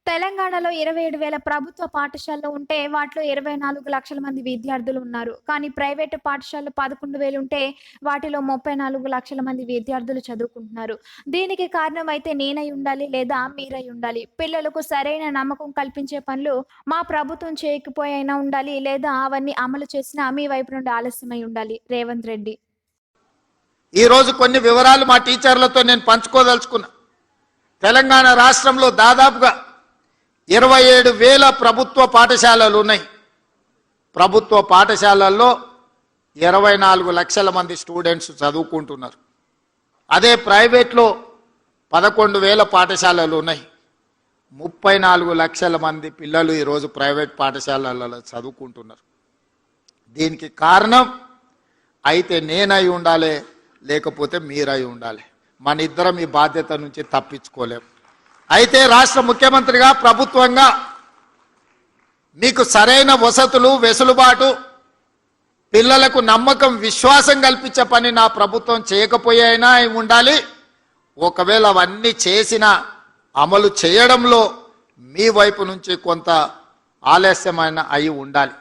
తెలంగాణలో 27,000 ప్రభుత్వ పాఠశాలలు ఉంటే వాటిలో 24 లక్షల మంది విద్యార్థులు ఉన్నారు. కానీ ప్రైవేటు పాఠశాలలు 11,000 ఉంటే వాటిలో 34 లక్షల మంది విద్యార్థులు చదువుకుంటున్నారు. దీనికి కారణం అయితే నేనై ఉండాలి లేదా మీరై ఉండాలి. పిల్లలకు సరైన నమ్మకం కల్పించే పనులు మా ప్రభుత్వం చేయకపోయినా ఉండాలి లేదా అవన్నీ అమలు చేసినా మీ వైపు నుండి ఆలస్యమై ఉండాలి. రేవంత్ రెడ్డి. ఈ రోజు కొన్ని వివరాలు మా టీచర్లతో నేను పంచుకోదలుచుకున్నా. తెలంగాణ రాష్ట్రంలో దాదాపుగా 27,000 ప్రభుత్వ పాఠశాలలు ఉన్నాయి. ప్రభుత్వ పాఠశాలల్లో 24 లక్షల మంది స్టూడెంట్స్ చదువుకుంటున్నారు. అదే ప్రైవేట్లో 11,000 పాఠశాలలు ఉన్నాయి. 34 లక్షల మంది పిల్లలు ఈరోజు ప్రైవేట్ పాఠశాలలలో చదువుకుంటున్నారు. దీనికి కారణం అయితే నేనై ఉండాలి లేకపోతే మీరై ఉండాలి. మన ఇద్దరం ఈ బాధ్యత నుంచి తప్పించుకోలేము. అయితే రాష్ట్ర ముఖ్యమంత్రిగా ప్రభుత్వంగా మీకు సరైన వసతులు వెసులుబాటు పిల్లలకు నమ్మకం విశ్వాసం కల్పించే పని నా ప్రభుత్వం చేయకపోయినా ఉండాలి. ఒకవేళ అవన్నీ చేసిన అమలు చేయడంలో మీ వైపు నుంచి కొంత ఆలస్యమైన అయి ఉండాలి.